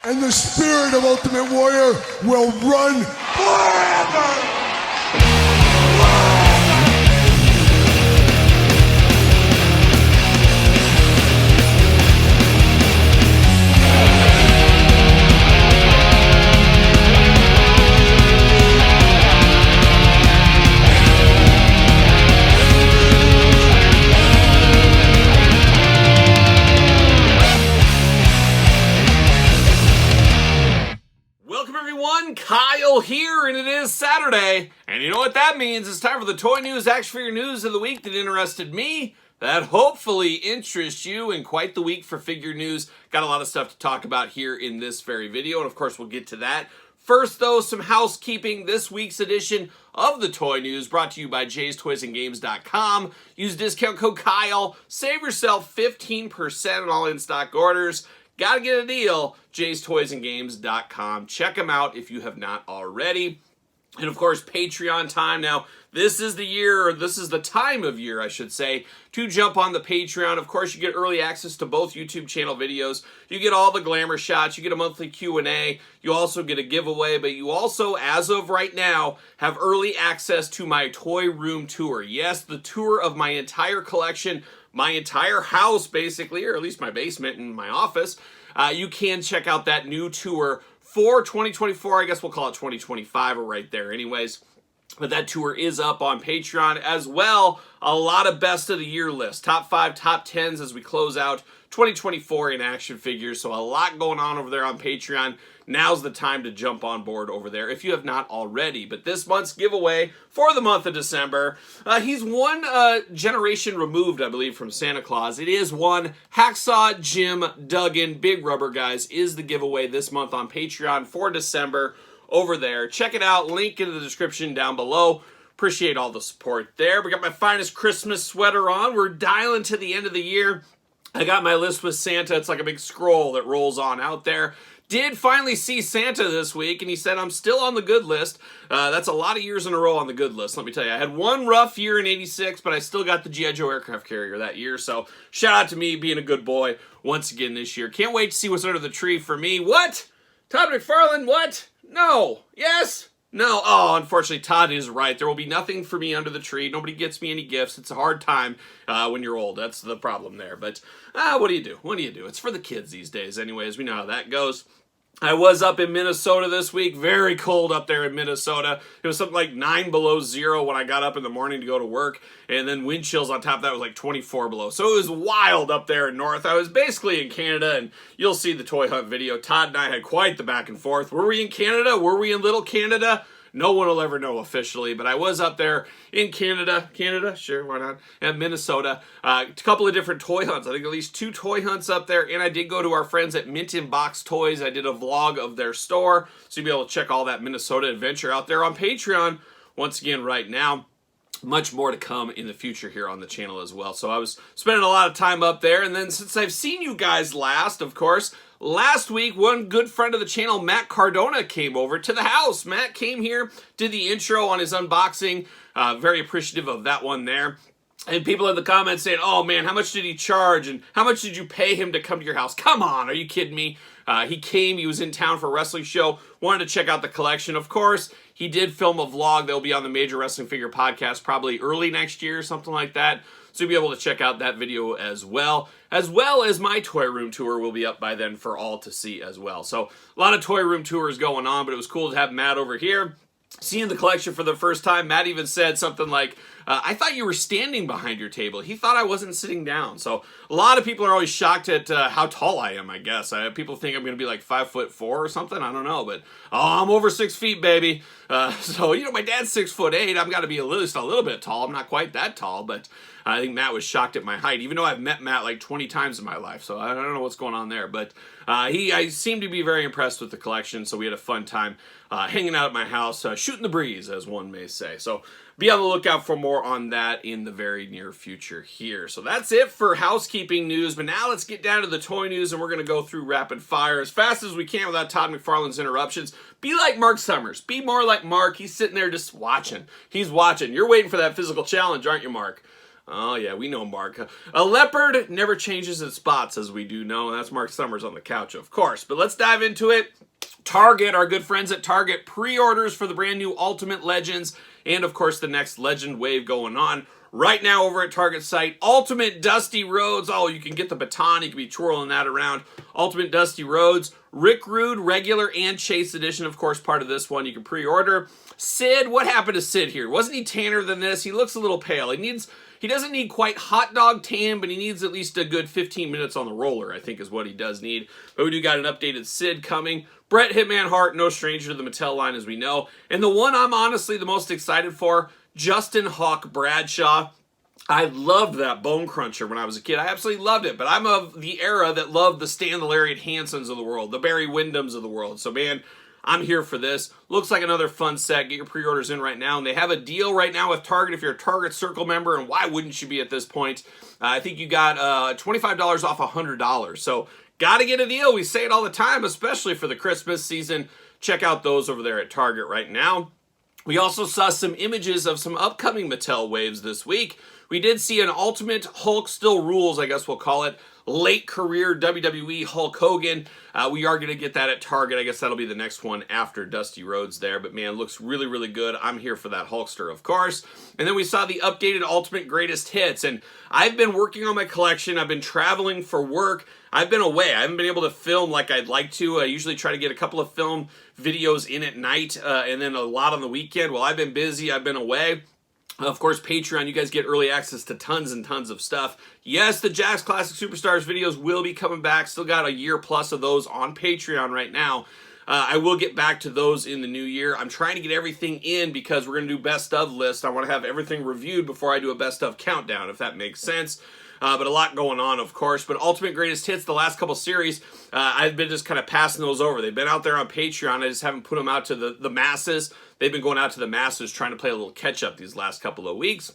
And the spirit of Ultimate Warrior will run forever! Kyle here, and it is Saturday, and you know what that means. It's time for the toy news, action figure news of the week that interested me, that hopefully interests you, and quite the week for figure news. Got a lot of stuff to talk about here in this very video, and of course we'll get to that. First though, some housekeeping. This week's edition of the toy news brought to you by jaystoysandgames.com. Use discount code Kyle, save yourself 15% on all in-stock orders. Gotta get a deal, jaystoysandgames.com. Check them out if you have not already. And of course, Patreon time. Now, this is the year, or this is the time of year, I should say, to jump on the Patreon. Of course, you get early access to both YouTube channel videos. You get all the glamour shots. You get a monthly Q&A. You also get a giveaway, but you also, as of right now, have early access to my toy room tour. Yes, the tour of my entire collection, my entire house, basically, or at least my basement and my office. You can check out that new tour for 2024. I guess we'll call it 2025 or right there anyways. But that tour is up on Patreon as well. A lot of best of the year lists. Top 5, top 10s as we close out 2024 in action figures. So a lot going on over there on Patreon. Now's the time to jump on board over there if you have not already. But this month's giveaway for the month of December, he's one generation removed, I believe, from Santa Claus. It is one Hacksaw Jim Duggan. Big Rubber, guys, is the giveaway this month on Patreon for December over there. Check it out. Link in the description down below. Appreciate all the support there. We got my finest Christmas sweater on. We're dialing to the end of the year. I got my list with Santa. It's like a big scroll that rolls on out there. Did finally see Santa this week, and he said, I'm still on the good list. That's a lot of years in a row on the good list, let me tell you. I had one rough year in 86, but I still got the G.I. Joe aircraft carrier that year, so shout out to me being a good boy once again this year. Can't wait to see what's under the tree for me. What? Todd McFarlane, what? No. Yes? No. Oh, unfortunately, Todd is right. There will be nothing for me under the tree. Nobody gets me any gifts. It's a hard time when you're old. That's the problem there. But what do you do? What do you do? It's for the kids these days anyways. We know how that goes. I was up in Minnesota this week. Very cold up there in Minnesota. It was something like 9 below zero when I got up in the morning to go to work. And then wind chills on top of that was like 24 below. So it was wild up there in north. I was basically in Canada, and you'll see the toy hunt video. Todd and I had quite the back and forth. Were we in Canada? Were we in Little Canada? No one will ever know officially, but I was up there in Canada. Canada? Sure, why not? And Minnesota. A couple of different toy hunts. I think at least 2 toy hunts up there, and I did go to our friends at Mint in Box Toys. I did a vlog of their store, so you'll be able to check all that Minnesota adventure out there on Patreon. Once again, right now. Much more to come in the future here on the channel as well. So I was spending a lot of time up there, and then since I've seen you guys last, of course, last week, one good friend of the channel, Matt Cardona, came over to the house. Matt came here, did the intro on his unboxing. Very appreciative of that one there. And people in the comments saying, oh man, how much did he charge? And how much did you pay him to come to your house? Come on, are you kidding me? He came, he was in town for a wrestling show, wanted to check out the collection. Of course, he did film a vlog that will be on the Major Wrestling Figure Podcast probably early next year, something like that. So you'll be able to check out that video as well as my toy room tour will be up by then for all to see as well. So a lot of toy room tours going on, but it was cool to have Matt over here. Seeing the collection for the first time, Matt even said something like, I thought you were standing behind your table. He thought I wasn't sitting down. So a lot of people are always shocked at how tall I am, I guess. People think I'm going to be like 5'4" or something. I don't know. But, I'm over 6 feet, baby. So, my dad's 6'8". I've got to be at least a little bit tall. I'm not quite that tall, but I think Matt was shocked at my height, even though I've met Matt like 20 times in my life. So I don't know what's going on there. But I seemed to be very impressed with the collection. So we had a fun time hanging out at my house, shooting the breeze, as one may say. So be on the lookout for more on that in the very near future here. So that's it for housekeeping news. But now let's get down to the toy news, and we're going to go through rapid fire as fast as we can without Todd McFarlane's interruptions. Be like Mark Summers. Be more like Mark. He's sitting there just watching. He's watching. You're waiting for that physical challenge, aren't you, Mark? Oh, yeah, we know Mark. A leopard never changes its spots, as we do know. That's Mark Summers on the couch, of course. But let's dive into it. Target, our good friends at Target, pre-orders for the brand new Ultimate Legends, and of course the next Legend wave going on right now over at Target site. Ultimate Dusty Rhodes. Oh, you can get the baton. You can be twirling that around. Ultimate Dusty Rhodes. Rick Rude, regular and Chase edition, of course, part of this one. You can pre-order. Sid, what happened to Sid here? Wasn't he tanner than this? He looks a little pale. He doesn't need quite hot dog tan, but he needs at least a good 15 minutes on the roller, I think is what he does need. But we do got an updated Sid coming. Bret Hitman Hart, no stranger to the Mattel line, as we know. And the one I'm honestly the most excited for, Justin Hawk Bradshaw. I loved that Bone Cruncher when I was a kid. I absolutely loved it, but I'm of the era that loved the Stan the Lariat Hansons of the world, the Barry Windhams of the world. So, man, I'm here for this. Looks like another fun set. Get your pre-orders in right now. And they have a deal right now with Target if you're a Target Circle member, and why wouldn't you be at this point? I think you got $25 off $100. So, got to get a deal. We say it all the time, especially for the Christmas season. Check out those over there at Target right now. We also saw some images of some upcoming Mattel waves this week. We did see an Ultimate Hulk Still Rules, I guess we'll call it, late career WWE Hulk Hogan. We are going to get that at Target. I guess that'll be the next one after Dusty Rhodes there. But man, looks really, really good. I'm here for that Hulkster, of course. And then we saw the updated Ultimate Greatest Hits. And I've been working on my collection. I've been traveling for work. I've been away. I haven't been able to film like I'd like to. I usually try to get a couple of film videos in at night and then a lot on the weekend. Well, I've been busy. I've been away. Of course, Patreon, you guys get early access to tons and tons of stuff. Yes, the Jakks Classic Superstars videos will be coming back. Still got a year plus of those on Patreon right now. I will get back to those in the new year. I'm trying to get everything in because we're going to do best of lists. I want to have everything reviewed before I do a best of countdown, if that makes sense. But a lot going on, of course. But Ultimate Greatest Hits, the last couple series, I've been just kind of passing those over. They've been out there on Patreon. I just haven't put them out to the masses. They've been going out to the masses trying to play a little catch-up these last couple of weeks.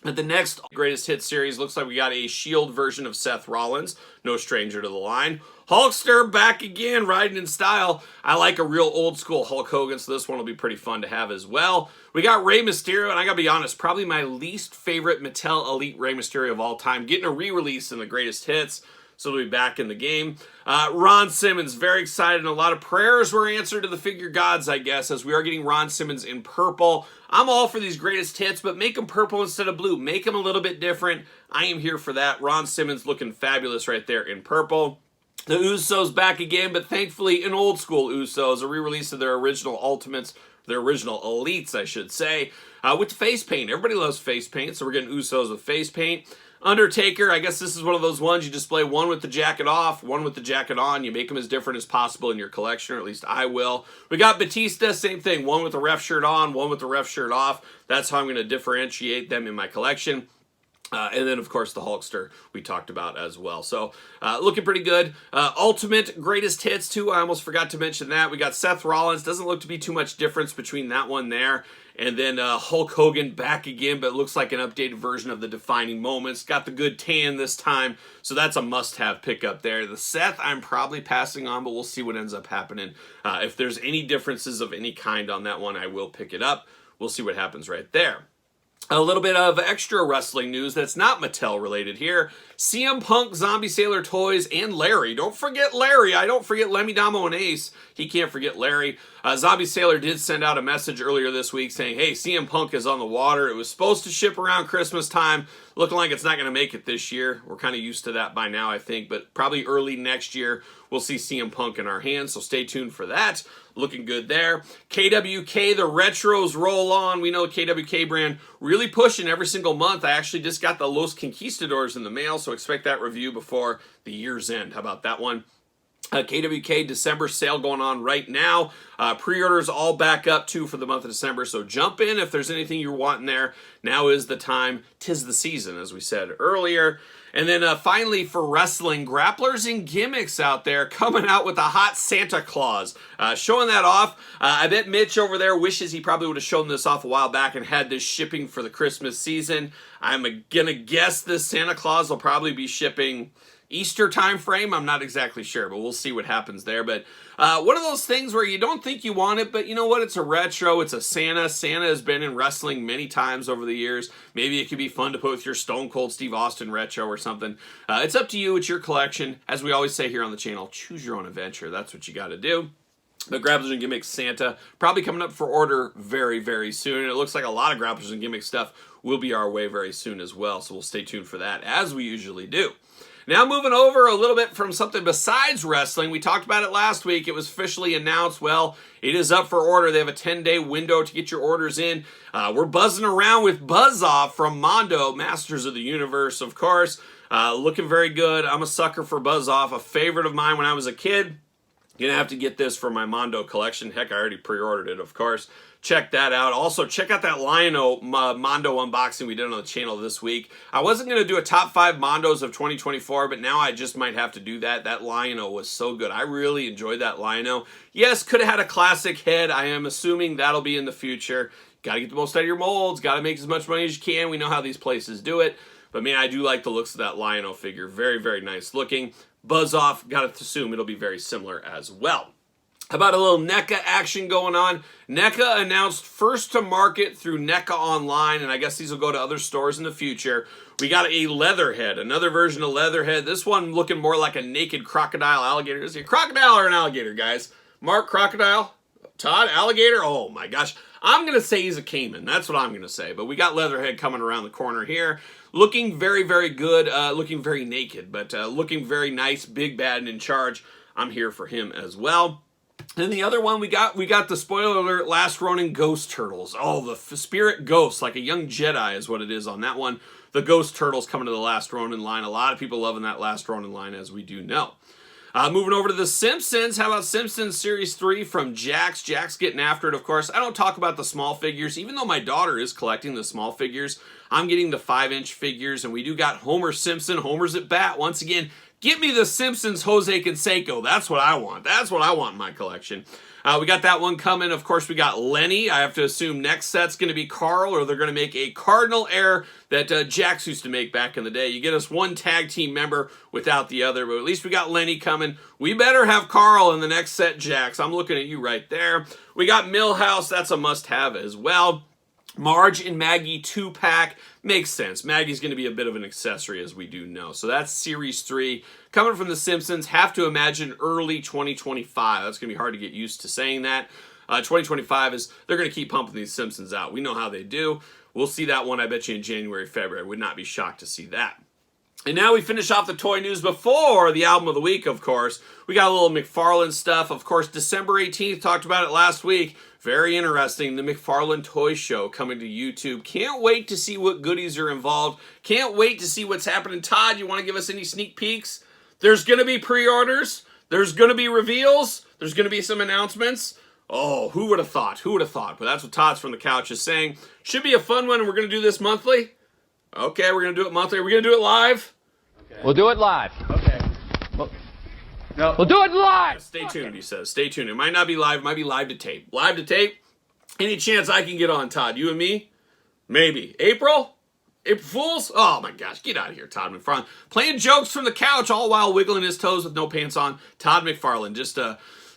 But the next Greatest Hits series looks like we got a Shield version of Seth Rollins. No stranger to the line. Hulkster back again, riding in style. I like a real old school Hulk Hogan, so this one will be pretty fun to have as well. We got Rey Mysterio, and I gotta be honest, probably my least favorite Mattel Elite Rey Mysterio of all time. Getting a re-release in the Greatest Hits, so he'll be back in the game. Ron Simmons, very excited, and a lot of prayers were answered to the figure gods, I guess, as we are getting Ron Simmons in purple. I'm all for these Greatest Hits, but make them purple instead of blue. Make them a little bit different. I am here for that. Ron Simmons looking fabulous right there in purple. The Usos back again, but thankfully an old school Usos, a re-release of their original Ultimates, their original Elites, I should say, with the face paint. Everybody loves face paint, so we're getting Usos with face paint. Undertaker, I guess this is one of those ones you display one with the jacket off, one with the jacket on. You make them as different as possible in your collection, or at least I will. We got Batista, same thing. One with the ref shirt on, one with the ref shirt off. That's how I'm going to differentiate them in my collection. And then, of course, the Hulkster we talked about as well. So, looking pretty good. Ultimate Greatest Hits, too. I almost forgot to mention that. We got Seth Rollins. Doesn't look to be too much difference between that one there. And then Hulk Hogan back again, but it looks like an updated version of the Defining Moments. Got the good tan this time, so that's a must-have pickup there. The Seth, I'm probably passing on, but we'll see what ends up happening. If there's any differences of any kind on that one, I will pick it up. We'll see what happens right there. A little bit of extra wrestling news that's not Mattel related here. CM Punk, Zombie Sailor Toys, and Larry. Don't forget Larry. I don't forget Lemmy Damo and Ace. He can't forget Larry. Zombie Sailor did send out a message earlier this week saying, hey, CM Punk is on the water. It was supposed to ship around Christmas time. Looking like it's not going to make it this year. We're kind of used to that by now, I think. But probably early next year, we'll see CM Punk in our hands. So stay tuned for that. Looking good there. KWK, the retros roll on. We know the KWK brand really pushing every single month. I actually just got the Los Conquistadors in the mail, so expect that review before the year's end. How about that one? KWK December sale going on right now. Pre-orders all back up too for the month of December, so jump in if there's anything you're wanting there. Now is the time. 'Tis the season, as we said earlier. And then finally for wrestling, grapplers and gimmicks out there coming out with a hot Santa Claus. Showing that off. I bet Mitch over there wishes he probably would have shown this off a while back and had this shipping for the Christmas season. I'm going to guess this Santa Claus will probably be shipping Easter time frame. I'm not exactly sure, but we'll see what happens there. But one of those things where you don't think you want it, but you know what? It's a retro. It's a Santa. Santa has been in wrestling many times over the years. Maybe it could be fun to put with your Stone Cold Steve Austin retro or something. It's up to you. It's your collection. As we always say here on the channel, choose your own adventure. That's what you got to do. But Grapplers and Gimmicks Santa probably coming up for order very, very soon. And it looks like a lot of Grapplers and Gimmicks stuff will be our way very soon as well. So we'll stay tuned for that, as we usually do. Now moving over a little bit from something besides wrestling. We talked about it last week. It was officially announced. Well, it is up for order. They have a 10-day window to get your orders in. We're buzzing around with Buzz Off from Mondo, Masters of the Universe, of course. Looking very good. I'm a sucker for Buzz Off, a favorite of mine when I was a kid. Gonna have to get this for my Mondo collection. Heck, I already pre-ordered it, of course. Check that out. Also, check out that Lion-O Mondo unboxing we did on the channel this week. I wasn't going to do a top 5 Mondos of 2024, but now I just might have to do that. That Lion-O was so good. I really enjoyed that Lion-O. Yes, could have had a classic head. I am assuming that'll be in the future. Got to get the most out of your molds. Got to make as much money as you can. We know how these places do it. But man, I do like the looks of that Lion-O figure. Very, very nice looking. Buzz Off, got to assume it'll be very similar as well. How about a little NECA action going on? NECA announced first to market through NECA Online, and I guess these will go to other stores in the future. We got a Leatherhead, another version of Leatherhead. This one looking more like a naked crocodile alligator. Is he a crocodile or an alligator, guys? Mark, crocodile? Todd, alligator? Oh my gosh. I'm going to say he's a caiman. That's what I'm going to say. But we got Leatherhead coming around the corner here. Looking very, very good. Looking very naked, but looking very nice. Big, bad, and in charge. I'm here for him as well. And the other one we got the spoiler alert, Last Ronin Ghost Turtles. Oh, the spirit ghost, like a young Jedi is what it is on that one. The Ghost Turtles coming to the Last Ronin line. A lot of people loving that Last Ronin line, as we do know. Moving over to The Simpsons. How about Simpsons Series 3 from Jakks? Jakks getting after it, of course. I don't talk about the small figures. Even though my daughter is collecting the small figures, I'm getting the 5-inch figures. And we do got Homer Simpson. Homer's at bat. Once again, get me the Simpsons Jose Canseco. That's what I want. That's what I want in my collection. We got that one coming. Of course, we got Lenny. I have to assume next set's going to be Carl, or they're going to make a Cardinal Air that Jakks used to make back in the day. You get us one tag team member without the other, but at least we got Lenny coming. We better have Carl in the next set, Jakks. I'm looking at you right there. We got Millhouse. That's a must-have as well. Marge and Maggie 2-pack. Makes sense. Maggie's going to be a bit of an accessory, as we do know. So that's Series 3. Coming from The Simpsons, have to imagine early 2025. That's going to be hard to get used to saying that. 2025 is, they're going to keep pumping these Simpsons out. We know how they do. We'll see that one, I bet you, in January, February. Would not be shocked to see that. And now we finish off the toy news before the album of the week, of course. We got a little McFarlane stuff. Of course, December 18th, talked about it last week. Very interesting, the McFarlane Toy Show coming to YouTube. Can't wait to see what goodies are involved. Can't wait to see what's happening. Todd, you want to give us any sneak peeks? There's going to be pre-orders. There's going to be reveals. There's going to be some announcements. Oh, who would have thought? Who would have thought? But that's what Todd's from the couch is saying. Should be a fun one, and we're going to do this monthly. Okay, we're going to do it monthly. Are we going to do it live? Okay. We'll do it live. Okay. Well, no. We'll do it live! Stay tuned, he says. Stay tuned. It might not be live. It might be live to tape. Live to tape? Any chance I can get on, Todd? You and me? Maybe. April? April Fools? Oh my gosh, get out of here, Todd McFarlane. Playing jokes from the couch all while wiggling his toes with no pants on. Todd McFarlane, just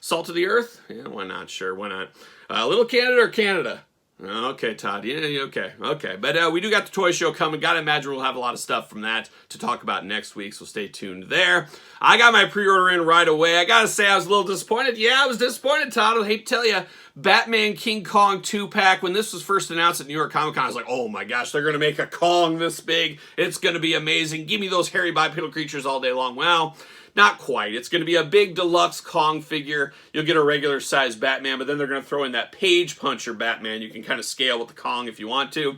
salt of the earth? Yeah, why not? Sure, why not? Little Canada or Canada? Okay, Todd. Yeah, okay. But we do got the toy show coming. Gotta imagine we'll have a lot of stuff from that to talk about next week, so stay tuned there. I got my pre-order in right away. I gotta say I was a little disappointed. Yeah, I was disappointed, Todd. I hate to tell you. Batman King Kong 2-pack. When this was first announced at New York Comic Con, I was like, oh my gosh, they're gonna make a Kong this big. It's gonna be amazing. Give me those hairy bipedal creatures all day long. Well, not quite. It's going to be a big deluxe Kong figure. You'll get a regular size Batman, but then they're going to throw in that page puncher Batman. You can kind of scale with the Kong if you want to.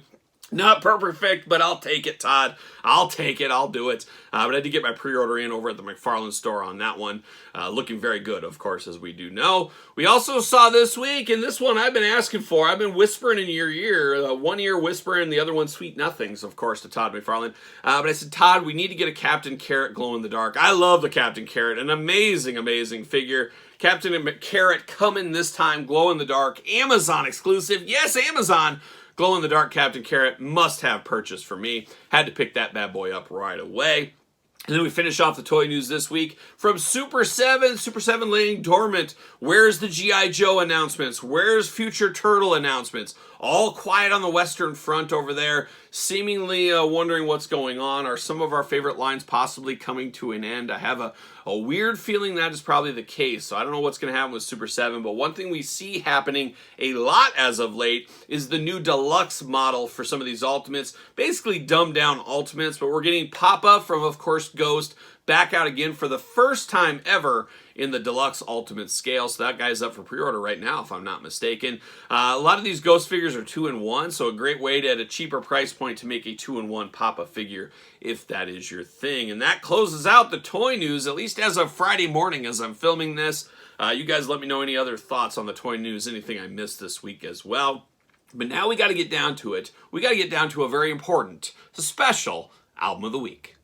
Not perfect, but I'll take it, Todd. I'll take it. I'll do it. But I did get my pre-order in over at the McFarlane store on that one. Looking very good, of course, as we do know. We also saw this week, and this one I've been asking for. I've been whispering in your ear. One ear whispering, the other one sweet nothings, of course, to Todd McFarlane. But I said, Todd, we need to get a Captain Carrot glow in the dark. I love the Captain Carrot. An amazing, amazing figure. Captain Carrot coming this time, glow in the dark. Amazon exclusive. Yes, Amazon. Glow-in-the-dark Captain Carrot, must-have purchase for me. Had to pick that bad boy up right away. And then we finish off the toy news this week from Super 7. Super 7 laying dormant. Where's the G.I. Joe announcements? Where's future Turtle announcements? All quiet on the Western Front over there, seemingly wondering what's going on. Are some of our favorite lines possibly coming to an end? I have a weird feeling that is probably the case. So I don't know what's going to happen with Super 7, but one thing we see happening a lot as of late is the new deluxe model for some of these Ultimates. Basically dumbed down Ultimates, but we're getting pop-up from, of course, Ghost back out again for the first time ever in the deluxe ultimate scale. So that guy's up for pre-order right now, if I'm not mistaken. A lot of these Ghost figures are 2-in-1, so a great way to, at a cheaper price point, to make a 2-in-1 pop-up figure if that is your thing. And that closes out the toy news, at least as of Friday morning as I'm filming this. You guys let me know any other thoughts on the toy news, anything I missed this week as well. But now we got to get down to it. We got to get down to a very important, special album of the week.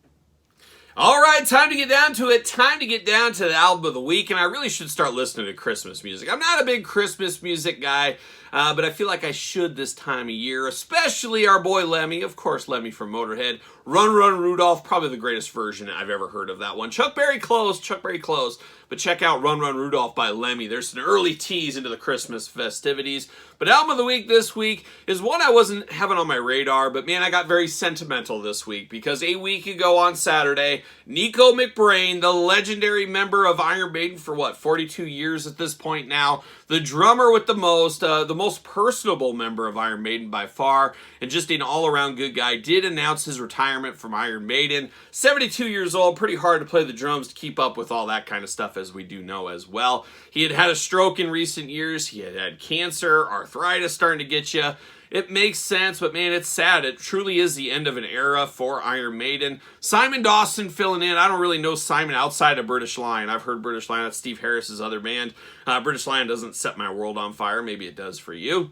All right, time to get down to it. Time to get down to the album of the week, and I really should start listening to Christmas music. I'm not a big Christmas music guy, but I feel like I should this time of year, especially our boy Lemmy. Of course, Lemmy from Motorhead. Run, Run, Rudolph, probably the greatest version I've ever heard of that one. Chuck Berry close, but check out Run, Run, Rudolph by Lemmy. There's an early tease into the Christmas festivities. But album of the week this week is one I wasn't having on my radar, but man, I got very sentimental this week because a week ago on Saturday, Nico McBrain, the legendary member of Iron Maiden for 42 years at this point now, the drummer with the most personable member of Iron Maiden by far, and just an all-around good guy, did announce his retirement from Iron Maiden. 72 years old, pretty hard to play the drums to keep up with all that kind of stuff, as we do know as well. He had had a stroke in recent years. He had had cancer, arthritis starting to get you. It makes sense, but man, it's sad. It truly is the end of an era for Iron Maiden. Simon Dawson filling in. I don't really know Simon outside of British Lion. I've heard British Lion. That's Steve Harris's other band. British Lion doesn't set my world on fire. Maybe it does for you.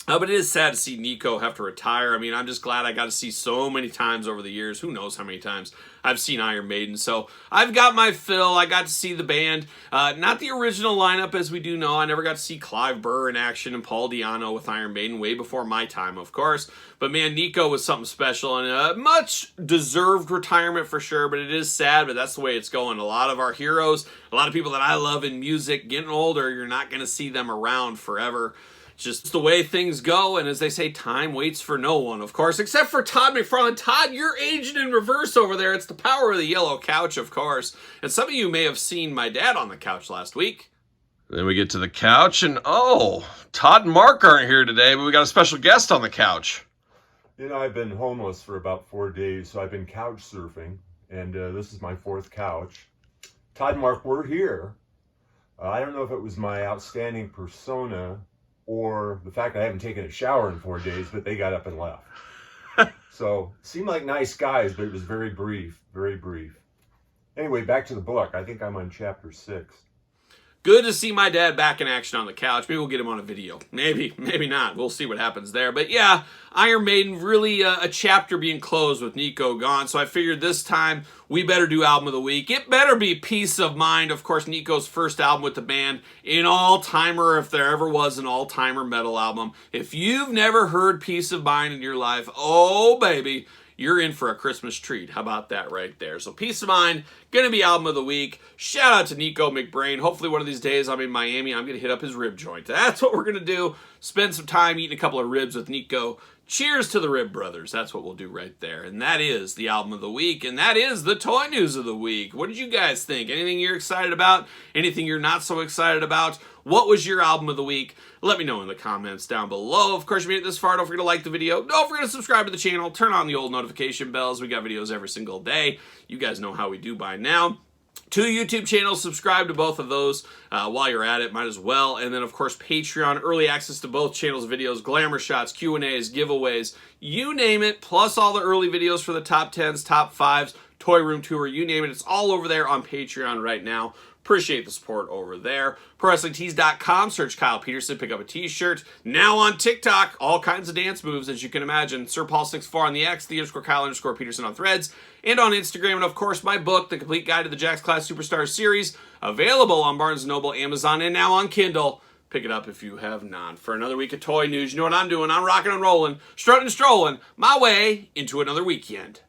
But it is sad to see Nico have to retire. I mean, I'm just glad I got to see so many times over the years. Who knows how many times I've seen Iron Maiden. So I've got my fill. I got to see the band. Not the original lineup, as we do know. I never got to see Clive Burr in action and Paul Di'Anno with Iron Maiden, way before my time, of course. But man, Nico was something special, and a much deserved retirement for sure, but it is sad, but that's the way it's going. A lot of our heroes, a lot of people that I love in music, getting older, you're not going to see them around forever. Just the way things go, and as they say, time waits for no one, of course, except for Todd McFarlane. Todd, you're aging in reverse over there. It's the power of the yellow couch, of course. And some of you may have seen my dad on the couch last week. Then we get to the couch, and oh, Todd and Mark aren't here today, but we got a special guest on the couch. You know, I've been homeless for about 4 days, so I've been couch surfing, and this is my fourth couch. Todd and Mark were here. I don't know if it was my outstanding persona or the fact that I haven't taken a shower in 4 days, but they got up and left. So, seemed like nice guys, but it was very brief, very brief. Anyway, back to the book. I think I'm on chapter 6. Good to see my dad back in action on the couch. Maybe we'll get him on a video. Maybe, maybe not. We'll see what happens there. But yeah, Iron Maiden, really a chapter being closed with Nico gone. So I figured this time we better do album of the week. It better be Peace of Mind. Of course, Nico's first album with the band. An all-timer, if there ever was an all-timer metal album. If you've never heard Peace of Mind in your life, oh baby, you're in for a Christmas treat. How about that right there? So Peace of Mind, gonna be album of the week. Shout out to Nico McBrain. Hopefully one of these days I'm in Miami, I'm gonna hit up his rib joint. That's what we're gonna do. Spend some time eating a couple of ribs with Nico. Cheers to the Rib Brothers. That's what we'll do right there. And that is the album of the week. And that is the toy news of the week. What did you guys think? Anything you're excited about? Anything you're not so excited about? What was your album of the week? Let me know in the comments down below. Of course, if you made it this far, don't forget to like the video. Don't forget to subscribe to the channel. Turn on the old notification bells. We got videos every single day. You guys know how we do by now. 2 YouTube channels, subscribe to both of those while you're at it, might as well. And then, of course, Patreon, early access to both channels' videos, glamour shots, Q&As, giveaways, you name it, plus all the early videos for the top 10s, top 5s, toy room tour, you name it. It's all over there on Patreon right now. Appreciate the support over there. ProWrestlingTees.com, search Kyle Peterson, pick up a t-shirt. Now on TikTok, all kinds of dance moves, as you can imagine. SirPaul64 on the X, _Kyle_Peterson on Threads, and on Instagram. And of course, my book, The Complete Guide to the Jakks Class Superstar Series, available on Barnes & Noble, Amazon, and now on Kindle. Pick it up if you have not. For another week of toy news, you know what I'm doing. I'm rocking and rolling, strutting and strolling my way into another weekend.